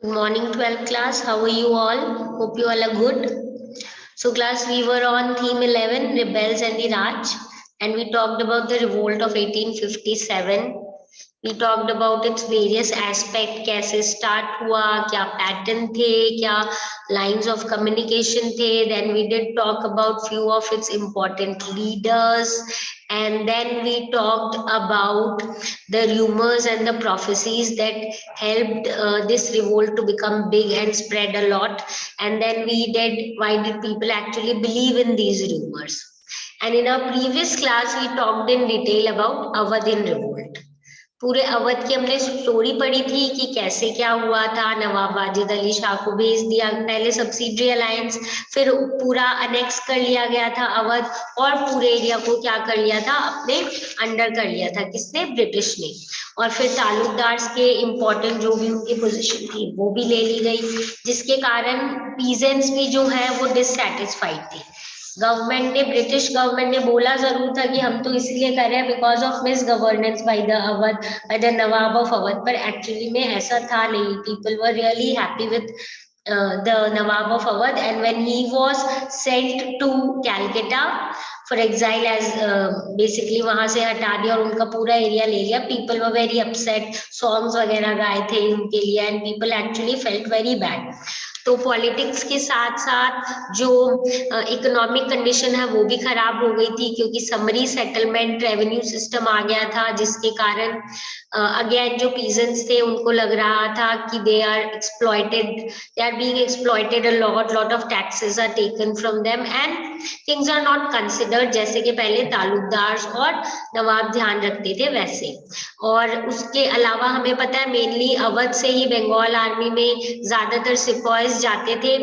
Good morning, 12th class. How are you all? Hope you all are good. So, class, we were on theme 11, Rebels and the Raj, and we talked about the revolt of 1857. We talked about its various aspect, कैसे start हुआ, क्या pattern थे, क्या lines of communication थे. Then we did talk about few of its important leaders, and then we talked about the rumors and the prophecies that helped this revolt to become big and spread a lot. And then we did why did people actually believe in these rumors. And in our previous class, we talked in detail about Awadhin revolt. पूरे अवध की हमने story पढ़ी थी कि कैसे क्या हुआ था. नवाब वाजिद अली शाह को भेज दिया, पहले सब्सिडरी अलायंस, फिर पूरा अनेक्स कर लिया गया था अवध, और पूरे एरिया को क्या कर लिया था, अपने अंडर कर लिया था. किसने? ब्रिटिश ने. और फिर तालुकदार्स के इम्पोर्टेंट जो भी उनकी पोजीशन थी वो भी ले ली गई, जिसके कारण पीजेंट्स भी जो है वो डिससैटिस्फाइड थे. गवर्नमेंट ने, ब्रिटिश गवर्नमेंट ने बोला जरूर था कि हम तो इसलिए कर रहे हैं because of miss governance by the Awadh, by the Nawab of Awadh, पर एक्चुअली में ऐसा था नहीं. People were really happy with the Nawab of Awadh, and when he was sent to Calcutta for exile as basically वहां से हटा दिया और उनका पूरा एरिया ले लिया, people were very upset, songs वगैरह गाए थे उनके लिए, and people actually felt very bad. तो पॉलिटिक्स के साथ साथ जो इकोनॉमिक कंडीशन है वो भी खराब हो गई थी, क्योंकि समरी सेटलमेंट रेवेन्यू सिस्टम आ गया था, जिसके कारण अगेन जो पीजेंट्स थे उनको लग रहा था कि they are exploited, they are being exploited a lot of taxes are taken from them and things are not considered जैसे कि पहले तालुकदार और नवाब ध्यान रखते थे वैसे. और उसके अलावा हमें पता है मेनली अवध से ही बंगाल आर्मी में ज्यादातर सिपॉइज जाते थे,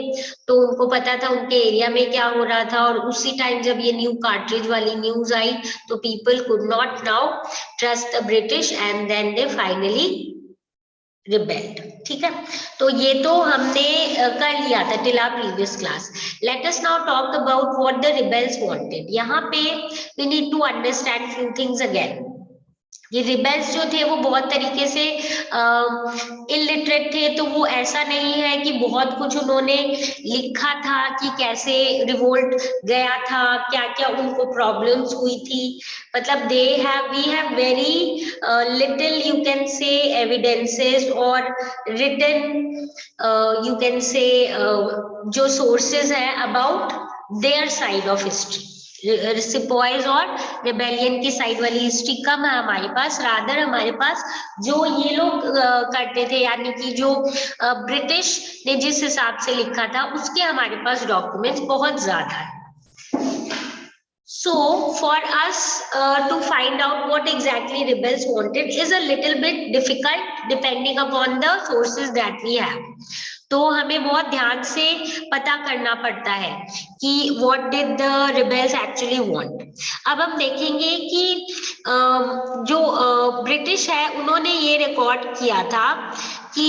तो उनको पता था उनके एरिया में क्या हो रहा था. और उसी टाइम जब ये न्यू कार्ट्रिज वाली न्यूज आई तो people could not now trust the British and then they finally rebelled. ठीक है, तो ये तो हमने कर लिया था till our previous class. Let us now talk about what the rebels wanted. यहाँ पे we need to understand few things again. ये रिबेल्स जो थे वो बहुत तरीके से इलिटरेट थे, तो वो ऐसा नहीं है कि बहुत कुछ उन्होंने लिखा था कि कैसे रिवोल्ट गया था, क्या क्या उनको प्रॉब्लम्स हुई थी. मतलब we have very little you can say evidences और रिटन यू कैन से जो सोर्सेज है about their side of history. Sepoys और रिबेलियन की साइड वाली हिस्ट्री कम है हमारे पास. रादर हमारे पास जो ये लोग करते थे, यानी कि जो ब्रिटिश ने जिस हिसाब से लिखा था उसके हमारे पास डॉक्यूमेंट्स बहुत ज्यादा है. So for us to find out what exactly rebels wanted is a little bit difficult depending upon the sources that we have. तो हमें बहुत ध्यान से पता करना पड़ता है कि what did the rebels actually want. अब हम देखेंगे कि जो ब्रिटिश है उन्होंने ये रिकॉर्ड किया था कि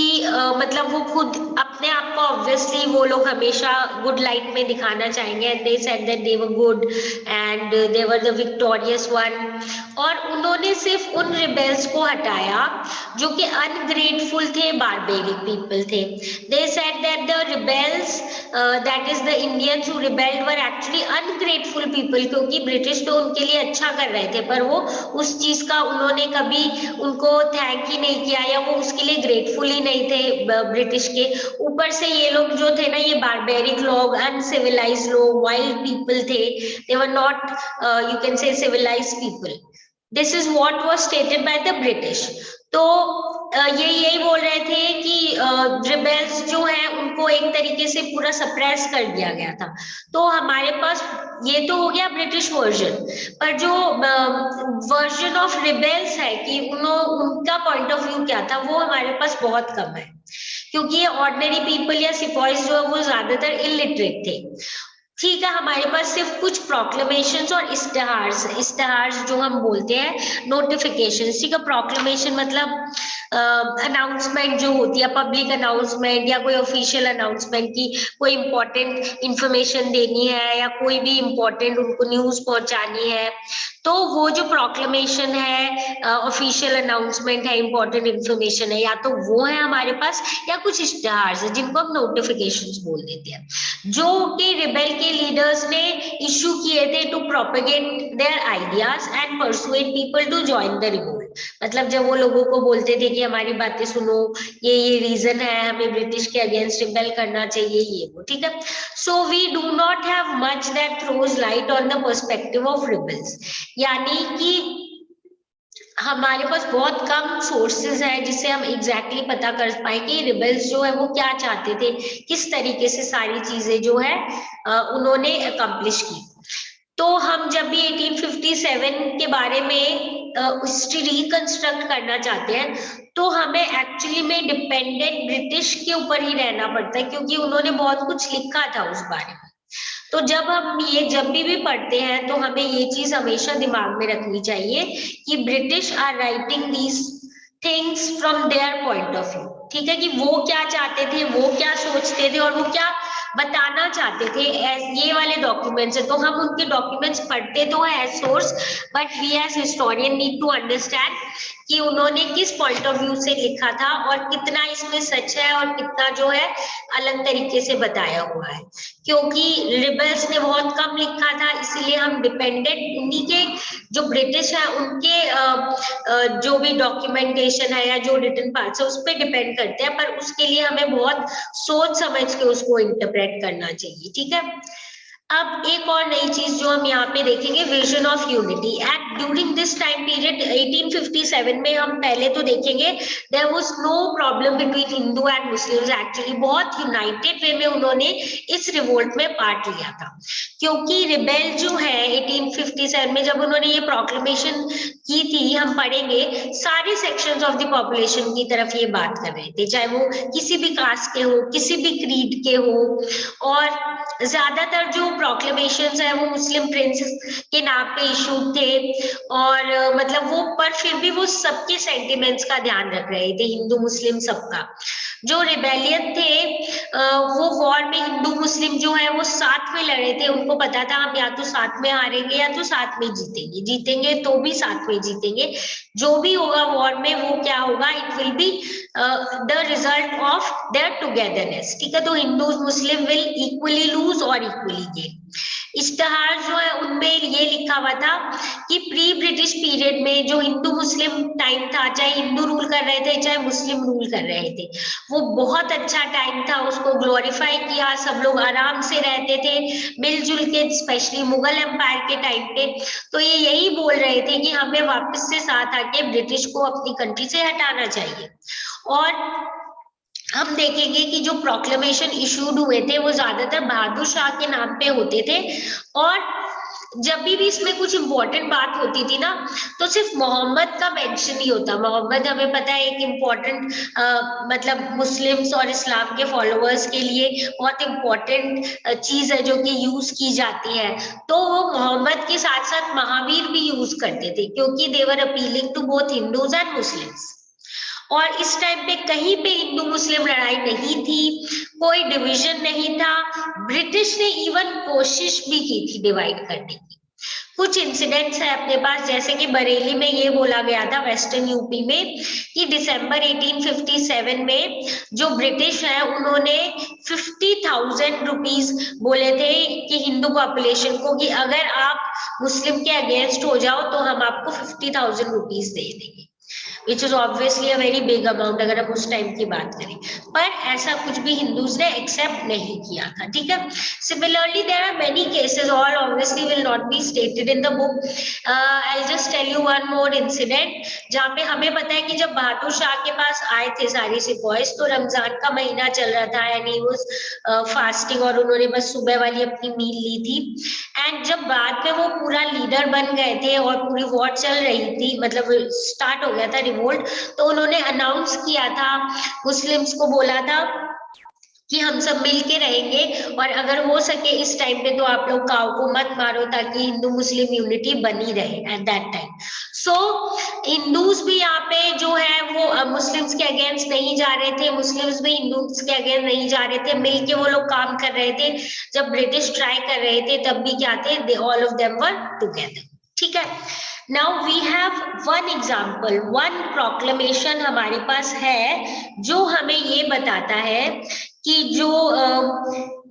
मतलब वो खुद अपने आप को ऑब्वियसली वो लोग हमेशा गुड लाइट में दिखाना चाहेंगे, and they said that they were good and they were the victorious one. और उन्होंने सिर्फ उन रिबेल्स को हटाया जो कि अनग्रेटफुल थे, बारबेरिक पीपल थे. They said that the rebels that is the Indians who rebelled were actually ungrateful people, क्योंकि ब्रिटिश तो उनके लिए अच्छा कर रहे थे पर वो उस चीज का उन्होंने कभी उनको थैंक ही नहीं किया या वो उसके लिए ग्रेटफुल ही नहीं थे ब्रिटिश के. ऊपर से ये लोग जो थे ना, ये बारबेरिक लोग, अनसिविलाइज लोग, वाइल्ड पीपल थे. They were not you can say civilized people. This is what was stated by the British. तो ये यही बोल रहे थे कि रिबेल्स जो है उनको एक तरीके से पूरा सप्रेस कर दिया गया था. तो हमारे पास ये तो हो गया ब्रिटिश वर्जन, पर जो वर्जन ऑफ रिबेल्स है कि उनका पॉइंट ऑफ व्यू क्या था वो हमारे पास बहुत कम है, क्योंकि ये ऑर्डिनरी पीपल या सिपॉइज जो है वो ज्यादातर इलिटरेट थे. ठीक है, हमारे पास सिर्फ कुछ प्रोक्लेमेशंस और इश्तिहार जो हम बोलते हैं नोटिफिकेशन. ठीक है, प्रोक्लेमेशन मतलब अनाउंसमेंट जो होती है, पब्लिक अनाउंसमेंट या कोई ऑफिशियल अनाउंसमेंट की कोई इंपॉर्टेंट इंफॉर्मेशन देनी है या कोई भी इंपॉर्टेंट उनको न्यूज पहुंचानी है, तो वो जो प्रोक्लेमेशन है, ऑफिशियल अनाउंसमेंट है, इंपॉर्टेंट इंफॉर्मेशन है, या तो वो है हमारे पास या कुछ इश्तिहार है जिनको हम नोटिफिकेशंस बोल देते हैं, जो कि रिबेल के लीडर्स ने इशू किए थे to propagate their ideas and persuade people to join the revolt. मतलब जब वो लोगों को बोलते थे कि हमारी बातें सुनो, ये रीजन है, हमें ब्रिटिश के अगेंस्ट रिबेल करना चाहिए, ये वो, ठीक है। So we do not have much that throws light on the perspective of rebels, यानी कि हमारे पास बहुत कम सोर्सेज है जिससे हम एग्जैक्टली पता कर पाए कि रिबेल्स जो है वो क्या चाहते थे, किस तरीके से सारी चीजें जो है उन्होंने अकम्प्लिश की। तो हम जब भी 1857 के बारे में हिस्ट्री रिकंस्ट्रक्ट करना चाहते हैं तो हमें एक्चुअली में डिपेंडेंट ब्रिटिश के ऊपर ही रहना पड़ता है, क्योंकि उन्होंने बहुत कुछ लिखा था उस बारे में। तो जब भी पढ़ते हैं तो हमें ये चीज हमेशा दिमाग में रखनी चाहिए कि British are writing these things from their point of view, ठीक है, कि वो क्या चाहते थे, वो क्या सोचते थे और वो क्या बताना चाहते थे। ये वाले डॉक्यूमेंट्स है तो हम उनके डॉक्यूमेंट्स पढ़ते तो है as source, but we as historian need to understand कि उन्होंने किस पॉइंट ऑफ व्यू से लिखा था और कितना इसमें सच है और कितना जो है अलग तरीके से बताया हुआ है। क्योंकि रिबेल्स ने बहुत कम लिखा था, इसीलिए हम डिपेंडेंट उन्हीं के जो ब्रिटिश है उनके जो भी डॉक्यूमेंटेशन है या जो रिटन पार्ट्स है उस पर डिपेंड करते हैं, पर उसके लिए हमें बहुत सोच समझ के उसको इंटरप्रेट करना चाहिए, ठीक है। अब एक और नई चीज जो हम यहाँ पे देखेंगे, vision of unity at during this time period 1857 में हम पहले तो देखेंगे there was no problem between Hindu and Muslims, actually बहुत यूनाइटेड वे में उन्होंने इस रिवोल्ट में पार्ट लिया था। क्योंकि रिबेल जो है 1857 में जब उन्होंने ये प्रोक्लेमेशन की थी, हम पढ़ेंगे सारे सेक्शंस ऑफ द पॉपुलेशन की तरफ ये बात कर रहे थे, चाहे वो किसी भी कास्ट के हो, किसी भी क्रीड के हो, और ज्यादातर जो प्रोक्लेमेशंस है वो मुस्लिम प्रिंस के नाम पे इशू थे, और मतलब वो, पर फिर भी वो सबके सेंटिमेंट्स का ध्यान रख रहे थे, हिंदू मुस्लिम सबका। जो रिबेलियन थे वो वॉर में हिंदू मुस्लिम जो है वो साथ में लड़े थे, उनको पता था हम या तो साथ में हारेंगे या तो साथ में जीतेंगे, जीतेंगे तो भी साथ में जीतेंगे, जो भी होगा वॉर में वो क्या होगा, it will be the result of their togetherness, ठीक है। तो हिंदू मुस्लिम विल इक्वली लूज और इक्वली गेन। इश्तिहार जो है उनमें ये लिखा हुआ था कि प्री ब्रिटिश पीरियड में जो हिंदू मुस्लिम टाइम था, चाहे हिंदू रूल कर रहे थे चाहे मुस्लिम रूल कर रहे थे, वो बहुत अच्छा टाइम था, उसको ग्लोरीफाई किया, सब लोग आराम से रहते थे मिलजुल के, स्पेशली मुगल एम्पायर के टाइम पे। तो ये यही बोल रहे थे कि हमें वापस से साथ आके ब्रिटिश को अपनी कंट्री से हटाना चाहिए। और हम देखेंगे कि जो प्रोक्लेमेशन इशूड हुए थे वो ज्यादातर बहादुर शाह के नाम पे होते थे, और जब भी इसमें कुछ इंपॉर्टेंट बात होती थी ना तो सिर्फ मोहम्मद का मेंशन ही होता। मोहम्मद हमें पता है एक इम्पोर्टेंट मतलब मुस्लिम्स और इस्लाम के फॉलोअर्स के लिए बहुत इम्पोर्टेंट चीज है जो कि यूज की जाती है, तो वो मोहम्मद के साथ साथ महावीर भी यूज करते थे, क्योंकि they were appealing to both Hindus and Muslims. और इस टाइम पे कहीं पे हिंदू मुस्लिम लड़ाई नहीं थी, कोई डिवीजन नहीं था, ब्रिटिश ने इवन कोशिश भी की थी डिवाइड करने की। कुछ इंसिडेंट्स है अपने पास, जैसे कि बरेली में ये बोला गया था वेस्टर्न यूपी में कि दिसंबर 1857 में जो ब्रिटिश है उन्होंने 50,000 रुपीज बोले थे कि हिंदू पॉपुलेशन को कि अगर आप मुस्लिम के अगेंस्ट हो जाओ तो हम आपको 50,000 रुपीज दे देंगे, which is obviously a very big amount अगर हम उस टाइम की बात करें, पर ऐसा कुछ भी हिंदूज ने एक्सेप्ट नहीं किया था, ठीक है। Similarly there are many cases, all obviously will not be stated in the book. I will just tell you one more incident, जहाँ पे हमें पता है कि जब बहादुर शाह के पास आए थे सारे सिपॉइज, तो रमजान का महीना चल रहा था एंड ही वाज फास्टिंग, और उन्होंने बस सुबह वाली अपनी मील ली थी। एंड जब बाद में वो पूरा लीडर बन गए थे और पूरी वॉर चल रही थी, मतलब स्टार्ट हो गया था रिवोल्ट, तो उन्होंने अनाउंस किया था, मुस्लिम्स को बोला था कि हम सब मिलके रहेंगे, और अगर हो सके इस टाइम पे तो आप लोग काऊ को मत मारो, ताकि हिंदू मुस्लिम यूनिटी बनी रहे at that time. So Hindus भी यहाँ पे जो है वो मुस्लिम्स के अगेंस्ट नहीं जा रहे थे, मुस्लिम्स भी हिंदूज के अगेंस्ट नहीं जा रहे थे, मिलके वो लोग काम कर रहे थे। जब ब्रिटिश ट्राई कर रहे थे तब भी क्या थे, they all of them were together. ठीक है, now we have one example, one proclamation हमारे पास है जो हमें ये बताता है कि जो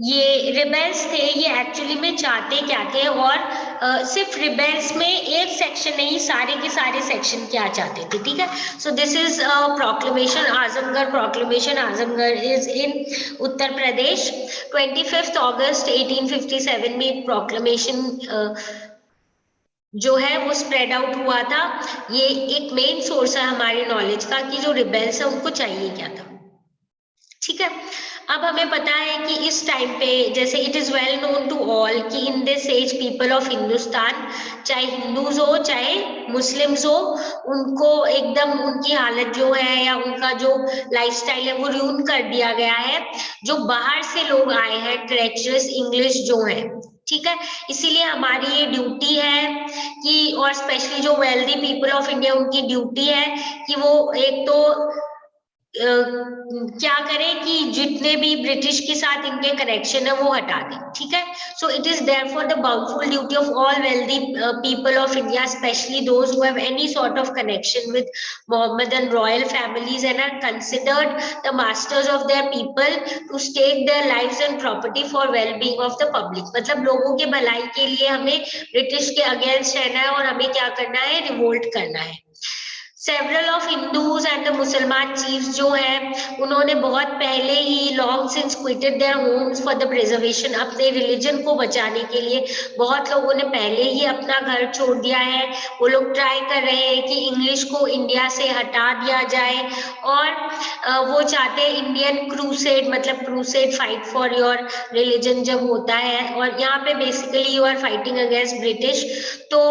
ये रिबेल्स थे ये एक्चुअली में चाहते क्या थे, और सिर्फ रिबेल्स में एक सेक्शन नहीं, सारे के सारे सेक्शन क्या चाहते थे। ठीक है, so this is proclamation, Azamgarh proclamation. Azamgarh is in Uttar Pradesh. 25 अगस्त 1857 में प्रोक्लेमेशन जो है वो स्प्रेड आउट हुआ था। ये एक मेन सोर्स है हमारी नॉलेज का कि जो रिबेल्स है उनको चाहिए क्या था। ठीक है, अब हमें पता है कि इस टाइम पे, जैसे it is well known to all कि in this age people of Hindustan, चाहे हिंदूज हो चाहे मुस्लिम्स हो, उनको एकदम उनकी हालत जो है या उनका जो लाइफस्टाइल है वो रूइन कर दिया गया है। जो बाहर से लोग आए हैं, ट्रेचरस इंग्लिश जो है, ठीक है, इसीलिए हमारी ये ड्यूटी है कि, और स्पेशली जो वेल्दी पीपल ऑफ इंडिया, उनकी ड्यूटी है कि वो एक तो क्या करें कि जितने भी ब्रिटिश के साथ इनके कनेक्शन है वो हटा दें। ठीक है, so it is therefore the bounden duty of all wealthy people of India, especially those who have any sort of connection with Mohammedan royal families and are considered the masters of their people, to stake their lives and property for well-being of the public। मतलब लोगों के भलाई के लिए हमें British के against रहना है और हमें क्या करना है, रिवोल्ट करना है। Several of Hindus and the Musalman chiefs जो है उन्होंने बहुत पहले ही long since quitted their homes for the preservation, अपने रिलीजन को बचाने के लिए बहुत लोगों ने पहले ही अपना घर छोड़ दिया है। वो लोग ट्राई कर रहे हैं कि इंग्लिश को इंडिया से हटा दिया जाए, और वो चाहते हैं इंडियन क्रूसेड, मतलब crusade fight for your religion जब होता है, और यहाँ पे basically you are fighting against British. तो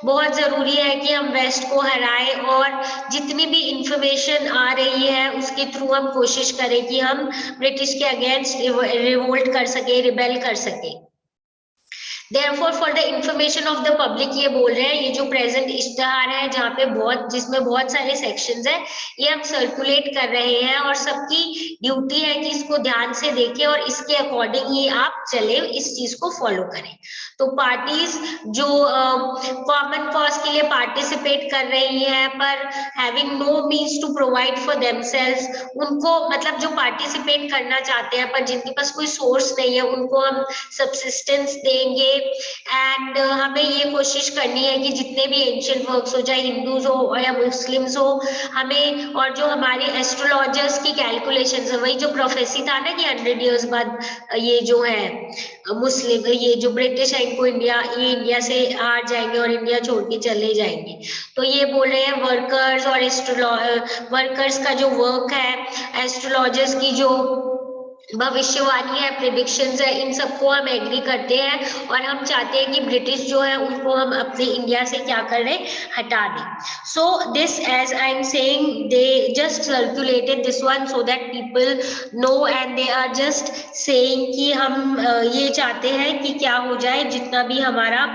बहुत जरूरी है कि हम वेस्ट को हराएं, और जितनी भी इंफॉर्मेशन आ रही है उसके थ्रू हम कोशिश करें कि हम ब्रिटिश के अगेंस्ट रिवोल्ट कर सके, रिबेल कर सके। Therefore, for the information of the public, ये बोल रहे हैं, ये जो प्रेजेंट इश्तहार है जहाँ पे जिसमें बहुत सारे सेक्शंस है, ये हम सर्कुलेट कर रहे हैं, और सबकी ड्यूटी है कि इसको ध्यान से देखें और इसके अकॉर्डिंग ही आप चले, इस चीज को फॉलो करें। तो पार्टीज जो कॉमन कॉज के लिए पार्टिसिपेट कर रही है पर having no means to provide for themselves, उनको मतलब जो पार्टिसिपेट करना चाहते हैं पर जिनके पास कोई सोर्स नहीं है, उनको हम सब्सिस्टेंस देंगे। एंड हमें ये कोशिश करनी है कि जितने भी एंशिएंट वर्क्स हो, चाहे हिंदूज हो या मुस्लिम्स हो, हमें, और जो हमारे एस्ट्रोलॉजर्स की कैलकुलेशंस है, वही जो प्रोफेसी था ना कि 100 इयर्स बाद ये जो है मुस्लिम, ये जो ब्रिटिश है इनको ये इंडिया से आ जाएंगे और इंडिया छोड़ के चले जाएंगे। तो ये बोल रहे हैं वर्कर्स और वर्कर्स का जो वर्क है, एस्ट्रोलॉजर्स की जो भविष्यवाणी है, प्रिडिक्शंस है, इन सबको हम एग्री करते हैं, और हम चाहते हैं कि ब्रिटिश जो है उनको हम अपने इंडिया से क्या कर रहे, हटा दें। So this, as I am saying, they just circulated this one so that people know, and they are just saying कि हम ये चाहते हैं कि क्या हो जाए, जितना भी हमारा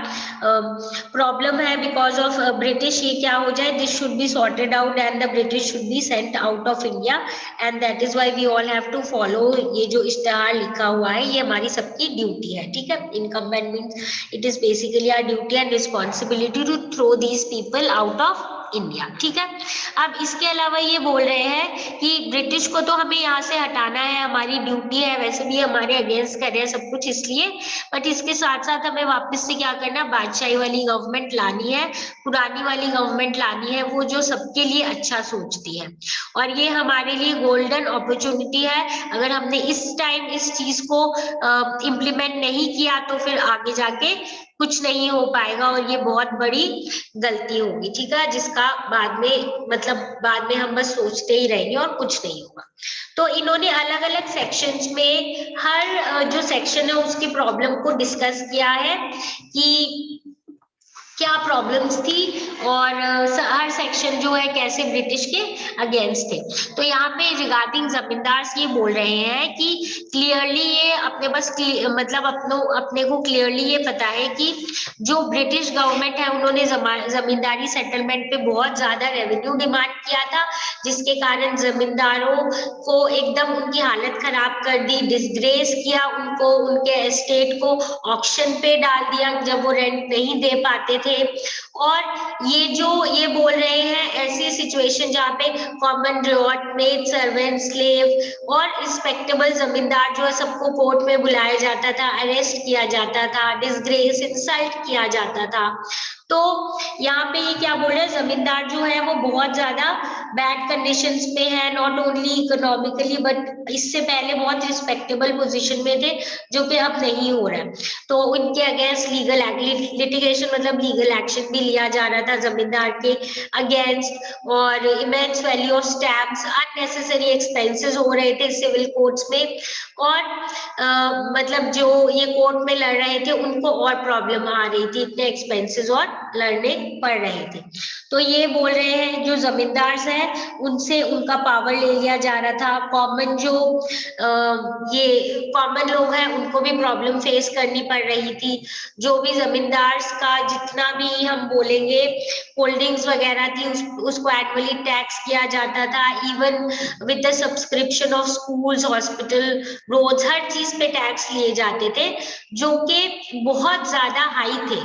प्रॉब्लम है बिकॉज ऑफ ब्रिटिश, ये क्या हो जाए, this should be sorted out and the British should be sent out of India, and that is why we all have to follow. ये जो इश्तिहार लिखा हुआ है ये हमारी सबकी ड्यूटी है। ठीक है, incumbent means it is basically our duty and responsibility to throw these people out of India. ठीक है, अब इसके अलावा ये बोल रहे हैं कि ब्रिटिश को तो हमें यहाँ से हटाना है, हमारी ड्यूटी है, वैसे भी हमारे अगेंस्ट कर रहे हैं सब कुछ इसलिए, बट इसके साथ साथ हमें वापस से क्या करना है, बादशाही वाली गवर्नमेंट लानी है, पुरानी वाली गवर्नमेंट लानी है, वो जो सबके लिए अच्छा सोचती है, और ये हमारे लिए गोल्डन अपॉर्चुनिटी है। अगर हमने इस टाइम इस चीज को इम्प्लीमेंट नहीं किया तो फिर आगे जाके कुछ नहीं हो पाएगा, और ये बहुत बड़ी गलती होगी। ठीक है, जिसका बाद में मतलब बाद में हम बस सोचते ही रहेंगे और कुछ नहीं होगा। तो इन्होंने अलग अलग सेक्शंस में हर जो सेक्शन है उसकी प्रॉब्लम को डिस्कस किया है कि क्या प्रॉब्लम्स थी और हर सेक्शन जो है कैसे ब्रिटिश के अगेंस्ट थे। तो यहाँ पे रिगार्डिंग जमींदार्स ये बोल रहे हैं कि क्लियरली ये अपने बस मतलब अपने को क्लियरली ये पता है कि जो ब्रिटिश गवर्नमेंट है उन्होंने जमींदारी सेटलमेंट पे बहुत ज्यादा रेवेन्यू डिमांड किया था, जिसके कारण जमींदारों को एकदम उनकी हालत खराब कर दी, डिसग्रेस किया उनको, उनके एस्टेट को ऑक्शन पे डाल दिया जब वो रेंट नहीं दे पाते थे। और ये बोल रहे हैं ऐसी सिचुएशन जहाँ पे common lot maid servant slave और रिस्पेक्टेबल जमींदार जो है सबको कोर्ट में बुलाया जाता था, अरेस्ट किया जाता था, डिसग्रेस इंसल्ट किया जाता था। तो यहाँ पे ये क्या बोल रहे हैं, जमींदार जो है वो बहुत ज्यादा बैड कंडीशंस पे है, नॉट ओनली इकोनॉमिकली बट इससे पहले बहुत रिस्पेक्टेबल पोजीशन में थे, जो कि अब नहीं हो रहा है। तो उनके अगेंस्ट लीगल लिटिगेशन मतलब लीगल एक्शन भी लिया जा रहा था जमींदार के अगेंस्ट, और immense value of stamps, unnecessary expenses हो रहे थे सिविल कोर्ट्स में, और मतलब जो ये कोर्ट में लड़ रहे थे उनको और प्रॉब्लम आ रही थी, इतने एक्सपेंसेस और लड़ने पड़ रहे थे। तो ये बोल रहे हैं जो जमींदार है उनसे उनका पावर ले लिया जा रहा था, कॉमन जो ये कॉमन लोग हैं उनको भी प्रॉब्लम फेस करनी पड़ रही थी। जो भी जमींदार का जितना भी हम बोलेंगे होल्डिंग्स वगैरह थी उसको एनुअली टैक्स किया जाता था, even with the subscription of schools, hospital, roads, हर चीज पे टैक्स लिए जाते थे, जो कि बहुत ज्यादा हाई थे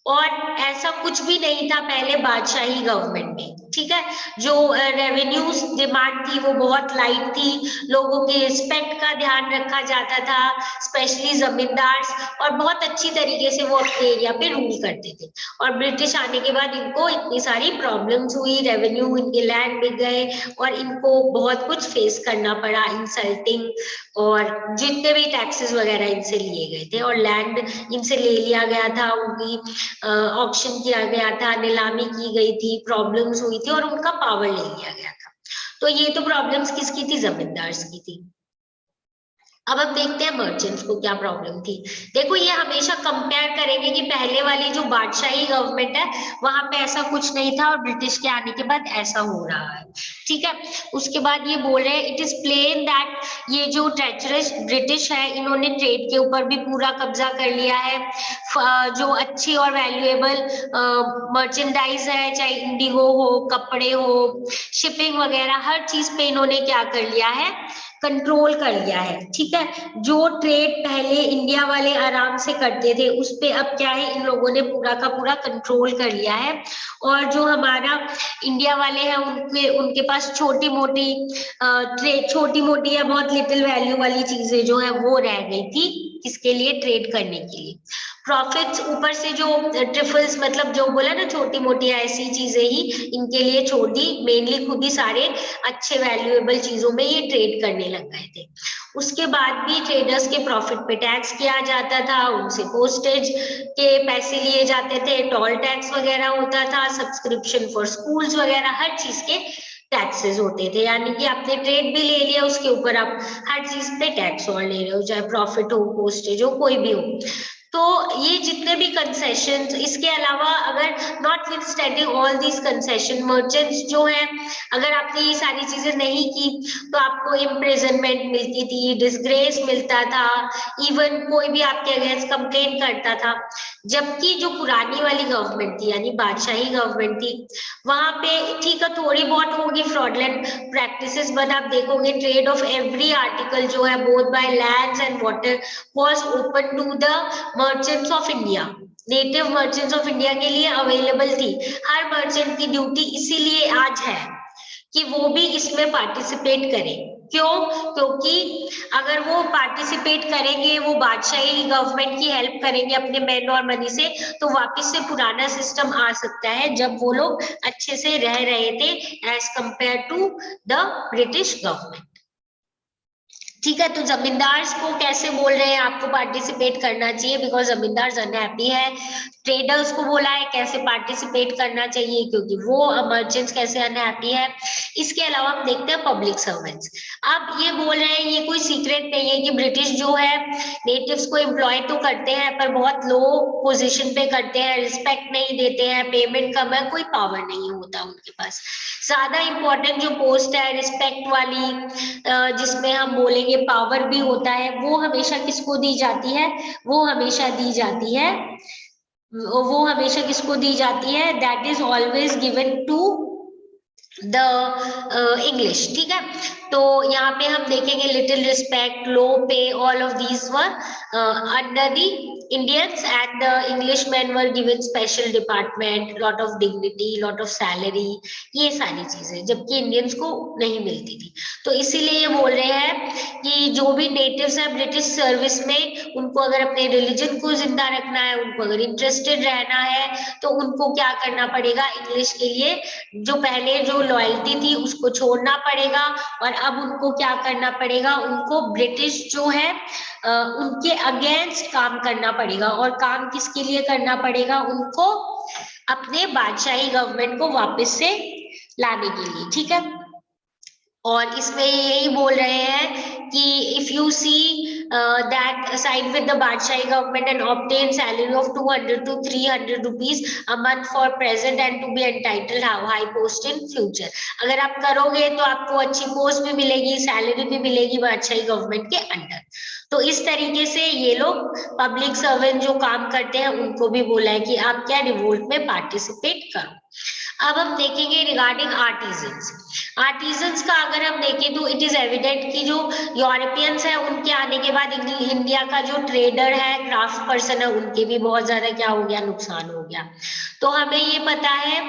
और ऐसा कुछ भी नहीं था पहले बादशाही गवर्नमेंट में। ठीक है, जो रेवेन्यूज डिमांड थी वो बहुत लाइट थी, लोगों के रिस्पेक्ट का ध्यान रखा जाता था, स्पेशली जमींदार, और बहुत अच्छी तरीके से वो अपने एरिया पे रूल करते थे। और ब्रिटिश आने के बाद इनको इतनी सारी प्रॉब्लम्स हुई, रेवेन्यू, इनके लैंड बिक गए और इनको बहुत कुछ फेस करना पड़ा, इंसल्टिंग, और जितने भी टैक्सेस वगैरह इनसे लिए गए थे और लैंड इनसे ले लिया गया था, उनकी ऑक्शन किया गया था, नीलामी की गई थी, प्रॉब्लम्स हुई थी और उनका पावर ले लिया गया था। तो ये तो प्रॉब्लम्स किसकी थी, जमींदार्स की थी। अब हम देखते हैं मर्चेंट्स को क्या प्रॉब्लम थी। देखो ये हमेशा कंपेयर करेंगे कि पहले वाली जो बादशाही गवर्नमेंट है वहां पे ऐसा कुछ नहीं था और ब्रिटिश के आने के बाद ऐसा हो रहा है। ठीक है, उसके बाद ये बोल रहे हैं इट इज प्लेन दैट ये जो ट्रेचरस ब्रिटिश है इन्होंने ट्रेड के ऊपर भी पूरा कब्जा कर लिया है। जो अच्छी और वैल्यूएबल मर्चेंडाइज है, चाहे इंडिगो हो, कपड़े हो, शिपिंग वगैरह, हर चीज पे इन्होंने क्या कर लिया है, कंट्रोल कर लिया है। ठीक है, जो ट्रेड पहले इंडिया वाले आराम से करते थे उस पे अब क्या है, इन लोगों ने पूरा का पूरा कंट्रोल कर लिया है। और जो हमारा इंडिया वाले हैं उनके पास छोटी मोटी ट्रेड, छोटी मोटी या बहुत लिटिल वैल्यू वाली चीजें जो है वो रह गई थी, किसके लिए, ट्रेड करने के लिए। प्रॉफिट्स ऊपर से जो ट्रिफल्स मतलब जो बोला ना छोटी मोटी ऐसी चीजें ही इनके लिए छोड़ दी, मेनली खुद ही सारे अच्छे वैल्यूएबल चीजों में ये ट्रेड करने लग गए थे। उसके बाद भी ट्रेडर्स के प्रॉफिट पे टैक्स किया जाता था, उनसे पोस्टेज के पैसे लिए जाते थे, टोल टैक्स वगैरह होता था, सब्सक्रिप्शन फॉर स्कूल्स वगैरह, हर चीज के टैक्सेस होते थे। यानी कि आपने ट्रेड भी ले लिया उसके ऊपर आप हर चीज पे टैक्स और ले रहे हो, चाहे प्रॉफिट हो, पोस्टेज हो, कोई भी हो। तो ये जितने भी कंसेशन, इसके अलावा अगर not with standing all these concession, merchants जो है अगर आपने ये सारी चीजें नहीं की तो आपको इम्प्रिजनमेंट मिलती थी, डिसग्रेस मिलता था, इवन कोई भी आपके अगेंस्ट कंप्लेन करता था। जबकि जो पुरानी वाली गवर्नमेंट थी यानी बादशाही गवर्नमेंट थी, वहां पे ठीक है थोड़ी बहुत होगी फ्रॉडलेंट प्रैक्टिसेस, बट आप देखोगे ट्रेड ऑफ एवरी आर्टिकल जो है both by lands and water was open to the merchants of India. Native merchants of India के लिए अवेलेबल थी। हर मर्चेंट की ड्यूटी इसीलिए आज है कि वो भी इसमें पार्टिसिपेट करें। क्यों? क्योंकि अगर वो पार्टिसिपेट करेंगे, वो बादशाही गवर्नमेंट की हेल्प करेंगे अपने मैन और मनी से, तो वापस से पुराना सिस्टम आ सकता है जब वो लोग अच्छे से रह रहे थे as compare to the British government. ठीक है। तो जमींदार को कैसे बोल रहे हैं आपको पार्टिसिपेट करना चाहिए, बिकॉज जमींदार अनहैप्पी है। ट्रेडर्स को बोला है कैसे पार्टिसिपेट करना चाहिए, क्योंकि वो मर्चेंट्स कैसे अनहैप्पी है। इसके अलावा हम देखते हैं पब्लिक सर्वेंट्स। अब ये बोल रहे हैं, ये कोई सीक्रेट नहीं है कि ब्रिटिश जो है नेटिव्स को एम्प्लॉय तो करते हैं पर बहुत लो पोजीशन पे करते हैं, रिस्पेक्ट नहीं देते हैं, पेमेंट कम है, कोई पावर नहीं होता उनके पास। ज्यादा इंपॉर्टेंट जो पोस्ट है रिस्पेक्ट वाली, जिसमें हम बोलेंगे पावर भी होता है, वो हमेशा किसको दी जाती है, वो हमेशा दी जाती है, वो हमेशा किसको दी जाती है, that is always given to the English. ठीक है। तो यहाँ पे हम देखेंगे लिटिल रिस्पेक्ट, लो पे, all of these were under the Indians, and the Englishman were given special department, lot of dignity, lot of salary, ये सारी चीजें, जबकि इंडियंस को नहीं मिलती थी। तो इसीलिए ये बोल रहे हैं कि जो भी नेटिव्स हैं ब्रिटिश सर्विस में, उनको अगर अपने रिलीजन को जिंदा रखना है, उनको अगर इंटरेस्टेड रहना है, तो उनको क्या करना पड़ेगा, इंग्लिश के लिए जो पहले जो लॉयल्टी थी उसको छोड़ना पड़ेगा, और अब उनको क्या करना पड़ेगा, उनको ब्रिटिश जो है उनके अगेंस्ट काम करना पड़ेगा। और काम किसके लिए करना पड़ेगा, उनको अपने बादशाही गवर्नमेंट को वापस से लाने के लिए। ठीक है। और इसमें यही बोल रहे हैं कि if you see that side with the बादशाही government and obtain salary of 200 to 300 rupees a month for present and to be entitled high post in future, अगर आप करोगे तो आपको अच्छी पोस्ट भी मिलेगी, सैलरी भी मिलेगी बादशाही गवर्नमेंट के अंडर। तो इस तरीके से ये लोग पब्लिक सर्वेंट जो काम करते हैं उनको भी बोला है कि आप क्या रिवोल्ट में पार्टिसिपेट करो। अब हम देखेंगे रिगार्डिंग आर्टिजन्स। आर्टिजन्स का अगर हम देखें तो इट इज एविडेंट कि जो यूरोपियंस है उनके आने के बाद इंडिया का जो ट्रेडर है, क्राफ्ट पर्सन है, उनके भी बहुत ज्यादा क्या हो गया, नुकसान हो गया। तो हमें ये पता है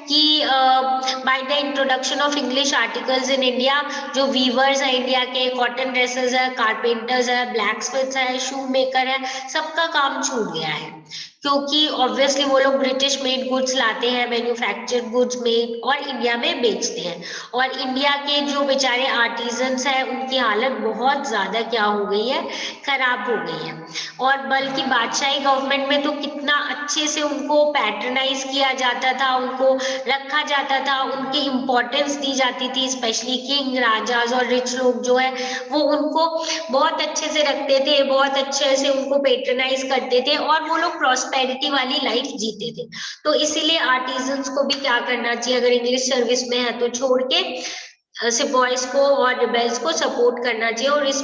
कि by the introduction of English articles in India, जो वीवर्स है इंडिया के, कॉटन ड्रेसेस है, कारपेंटर्स है, ब्लैक स्मिथ्स है, शू मेकर है, सबका काम छूट गया है, क्योंकि ऑब्वियसली वो लोग ब्रिटिश मेड गुड्स लाते हैं, मैन्युफैक्चर्ड गुड्स मेड, और इंडिया में बेचते हैं। और इंडिया के जो बेचारे आर्टिजन्स हैं उनकी हालत बहुत ज्यादा क्या हो गई है, खराब हो गई है। और बल्कि बादशाही गवर्नमेंट में तो कितना अच्छे से उनको पैट्रनाइज किया जाता था, उनको रखा जाता था, उनकी इम्पोर्टेंस दी जाती थी, स्पेशली किंग, राजाज और रिच लोग जो है वो उनको बहुत अच्छे से रखते थे, बहुत अच्छे से उनको पेट्रनाइज करते थे, और वो लोग प्रॉस्पेरिटी वाली लाइफ जीते थे। तो इसीलिए आर्टिजन्स को भी क्या करना चाहिए, अगर इंग्लिश सर्विस में है तो छोड़ के सिपॉइज को और रिबेल्स को सपोर्ट करना चाहिए और इस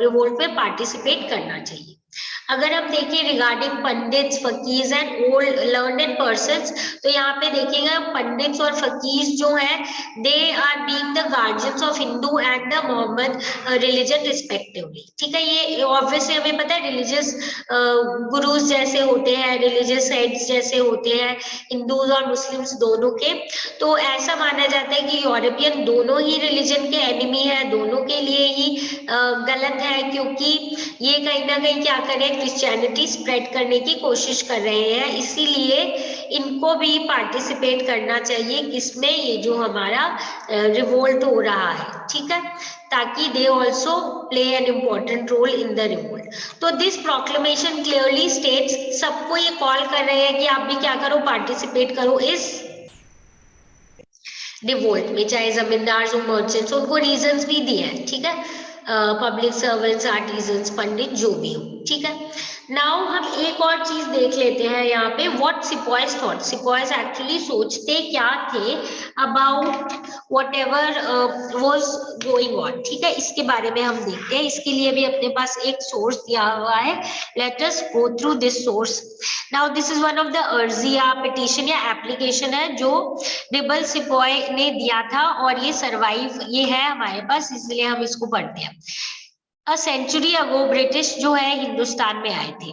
रिवोल्ट में पार्टिसिपेट करना चाहिए। अगर हम देखें regarding pandits, fakirs and old learned persons, तो यहाँ पे देखिएगा पंडित्स और फकीज जो है they are being the guardians of Hindu and the Mohammad religion respectively. ठीक है। ये ऑब्वियसली हमें पता है रिलीजियस गुरुज जैसे होते हैं, रिलीजियस हेड्स जैसे होते हैं हिंदूज और मुस्लिम्स दोनों के। तो ऐसा माना जाता है कि यूरोपियन दोनों ही रिलीजन के एनिमी है, दोनों के लिए ही गलत है, क्योंकि ये कहीं ना कहीं क्या कर रहे हैं, क्रिश्चियनिटी स्प्रेड करने की कोशिश कर रहे हैं। इसीलिए इनको भी पार्टिसिपेट करना चाहिए किसमें, ये जो हमारा रिवोल्ट हो रहा है। ठीक है। ताकि they also play an important role in the revolt. तो दिस प्रोक्लेमेशन क्लियरली स्टेट्स, सबको ये कॉल कर रहे हैं कि आप भी क्या करो, पार्टिसिपेट करो इस रिवोल्ट में, चाहे जमींदार हो, मर्चेंट्स, उनको रीजंस भी दिए हैं। ठीक है। पब्लिक सर्वेंट्स, आर्टिजन्स, पंडित जो भी हो। ठीक है। नाउ हम एक और चीज देख लेते हैं यहाँ पे, what sepoys thought, sepoys actually सोचते क्या थे about what ever was going on. ठीक है। इसके बारे में हम देखते हैं, इसके लिए भी अपने पास एक सोर्स दिया हुआ है, let us go through this source. Now this is one of the अर्जी या पिटीशन या एप्लीकेशन है जो रिबल सिपॉय ने दिया था, और ये सर्वाइव ये है हमारे पास, इसलिए हम इसको पढ़ते हैं। अ सेंचुरी अगो ब्रिटिश जो है हिंदुस्तान में आए थे।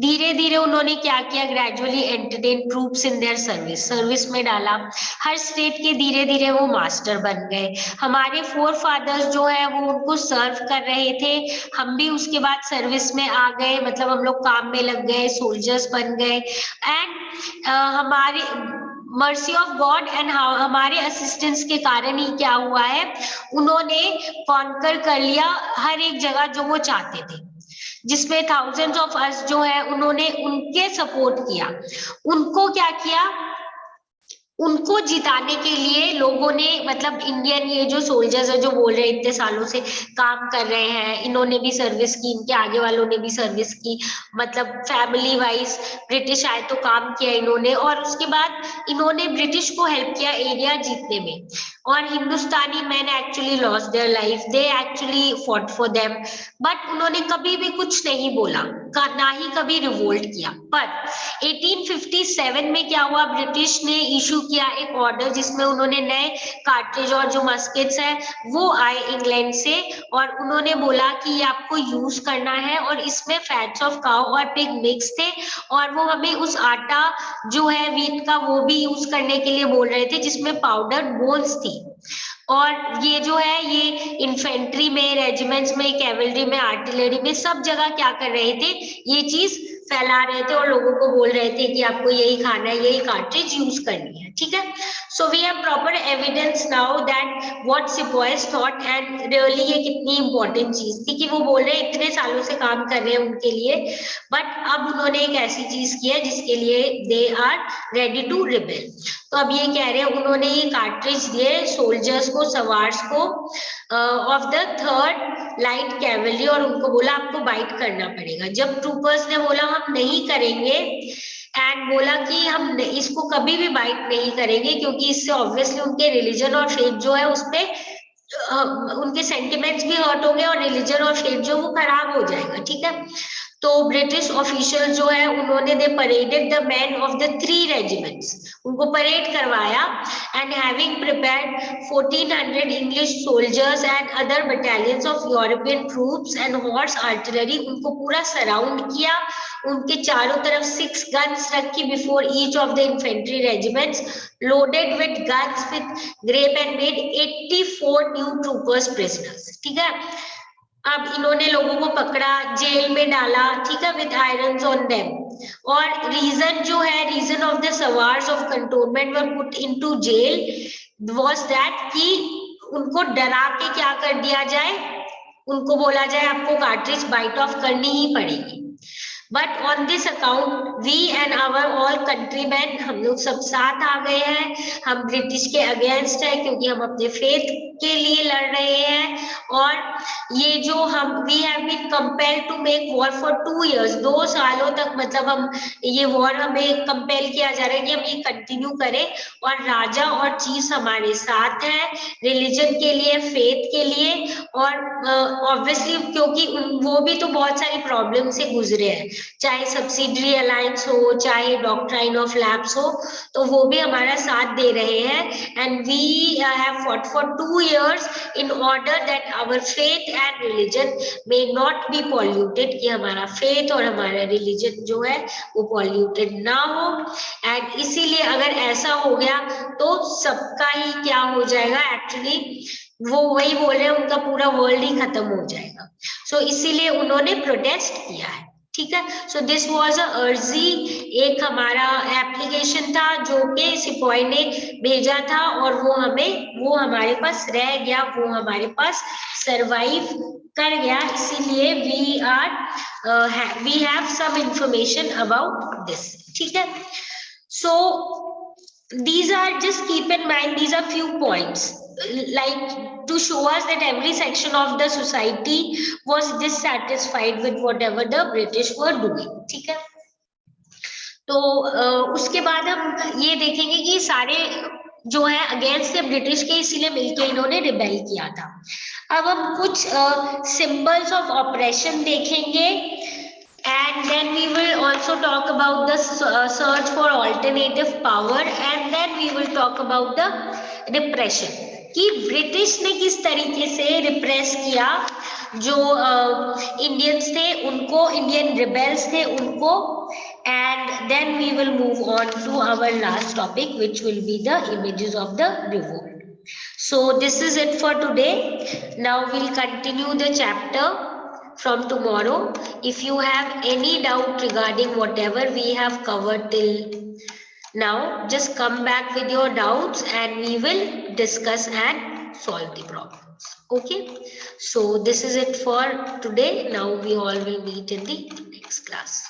धीरे धीरे उन्होंने क्या किया, gradually entertain troops in their service, service में डाला। हर स्टेट के धीरे धीरे वो मास्टर बन गए। हमारे फोर फादर्स जो है वो उनको सर्व कर रहे थे, हम भी उसके बाद सर्विस में आ गए, मतलब हम लोग काम में लग गए, सोल्जर्स बन गए। एंड हमारे मर्सी ऑफ गॉड एंड हमारे असिस्टेंस के कारण ही क्या हुआ है, उन्होंने कॉन्कर कर लिया हर एक जगह जो वो चाहते थे, जिसमें थाउजेंड्स ऑफ अस जो है उन्होंने उनके सपोर्ट किया। उनको क्या किया, उनको जिताने के लिए लोगों ने, मतलब इंडियन ये जो सोल्जर्स है जो बोल रहे इतने सालों से काम कर रहे हैं, इन्होंने भी सर्विस की, इनके आगे वालों ने भी सर्विस की, मतलब फैमिली वाइज ब्रिटिश आए तो काम किया इन्होंने, और उसके बाद इन्होंने ब्रिटिश को हेल्प किया एरिया जीतने में। और Hindustani man actually loss their life, they actually fought for them, but उन्होंने कभी भी कुछ नहीं बोला, ना ही कभी रिवोल्ट किया। पर 1857 में क्या हुआ, ब्रिटिश ने इशू किया एक ऑर्डर जिसमें उन्होंने नए कार्ट्रिज और जो मस्केट्स है वो आए इंग्लैंड से, और उन्होंने बोला कि ये आपको यूज करना है, और इसमें फैट्स ऑफ काउ और पिग मिक्स थे, और वो हमें उस आटा जो है व्हीट का वो भी यूज करने के लिए बोल रहे थे जिसमें पाउडर्ड बोन्स थी। और ये जो है ये इन्फेंट्री में, रेजिमेंट्स में, कैवलरी में, आर्टिलरी में सब जगह क्या कर रहे थे, ये चीज फैला रहे थे और लोगों को बोल रहे थे कि आपको यही खाना है, यही कार्ट्रिज यूज करनी है। ठीक है, so we have proper evidence now that what sepoys thought, and really ये कितनी इंपॉर्टेंट चीज थी कि वो बोल रहे हैं इतने सालों से काम कर रहे हैं उनके लिए, बट अब उन्होंने एक ऐसी चीज की है जिसके लिए they are ready to rebel. तो अब ये कह रहे हैं उन्होंने ये कार्ट्रिज दिए सोल्जर्स को, सवार्स को of the third light cavalry, और उनको बोला आपको बाइट करना पड़ेगा। जब ट्रूपर्स ने बोला हम नहीं करेंगे, एंड बोला कि हम इसको कभी भी बाइट नहीं करेंगे क्योंकि इससे ऑब्वियसली उनके रिलीजन और फेथ जो है उसपे उनके सेंटिमेंट्स भी हर्ट होंगे और रिलीजन और फेथ जो वो खराब हो जाएगा। ठीक है, तो ब्रिटिश ऑफिशियल जो है उन्होंने they paraded the man of the 3 regiments, उनको परेड करवाया, and having prepared 1400 English soldiers and other battalions of European troops and horse artillery, उनको पूरा सराउंड किया, उनके चारों तरफ 6 गन्स रखी before each of the infantry regiments, loaded with guns with grape and made 84 new troopers prisoners. ठीक है, अब इन्होंने लोगों को पकड़ा, जेल में डाला, ठीक है, विद आयरन्स ऑन देम, और रीजन जो है, reason of the sowars of cantonment were put into jail was that कि उनको डरा के क्या कर दिया जाए, उनको बोला जाए आपको कार्ट्रिज बाइट ऑफ करनी ही पड़ेगी। But on this account we and our all countryman, हम लोग सब साथ आ गए हैं, हम ब्रिटिश के अगेंस्ट है क्योंकि हम अपने फेथ के लिए लड़ रहे हैं, और ये जो हम we have been compelled to make war for 2 years, 2 सालों तक मतलब हम ये वॉर हमें कंपेल किया जा रहा है कि हम ये कंटिन्यू करें, और राजा और चीफ हमारे साथ है रिलीजन के लिए, फेथ के लिए, और ऑब्वियसली क्योंकि वो भी तो बहुत सारी प्रॉब्लम से गुजरे हैं, चाहे सब्सिडरी अलायंस हो, चाहे डॉक्ट्राइन ऑफ लैप्स हो, तो वो भी हमारा साथ दे रहे हैं, and we have fought for 2 years in order that our faith and religion may not be polluted, कि हमारा फेथ और हमारा रिलीजन जो है वो पॉल्यूटेड ना हो, एंड इसीलिए अगर ऐसा हो गया तो सबका ही क्या हो जाएगा, एक्चुअली वो वही बोल रहे हैं उनका पूरा वर्ल्ड ही खत्म हो जाएगा। सो इसीलिए उन्होंने प्रोटेस्ट किया है। ठीक है, सो दिस वाज अ अर्जी, एक हमारा एप्लीकेशन था जो कि सिपाही ने भेजा था, और वो हमारे पास रह गया, वो हमारे पास सरवाइव कर गया, इसीलिए we have some information about this. ठीक है, सो these are, just keep in mind, these are few points like to show us that every section of the society was dissatisfied with whatever the British were doing. ठीक है, तो उसके बाद हम ये देखेंगे कि सारे जो है अगेंस्ट थे ब्रिटिश के, इसीलिए मिलके इन्होंने रिबेल किया था। अब हम कुछ सिंबल्स ऑफ ऑपरेशन देखेंगे, and then we will also talk about the search for alternative power, and then we will talk about the repression, कि ब्रिटिश ने किस तरीके से रिप्रेस किया जो इंडियंस थे उनको, इंडियन रिबेल्स थे उनको, and then we will move on to our last topic which will be the images of the revolt. So this is it for today. Now we'll continue the chapter from tomorrow. If you have any doubt regarding whatever we have covered till Now just come back with your doubts and we will discuss and solve the problems. Okay. So this is it for today. Now we all will meet in the next class.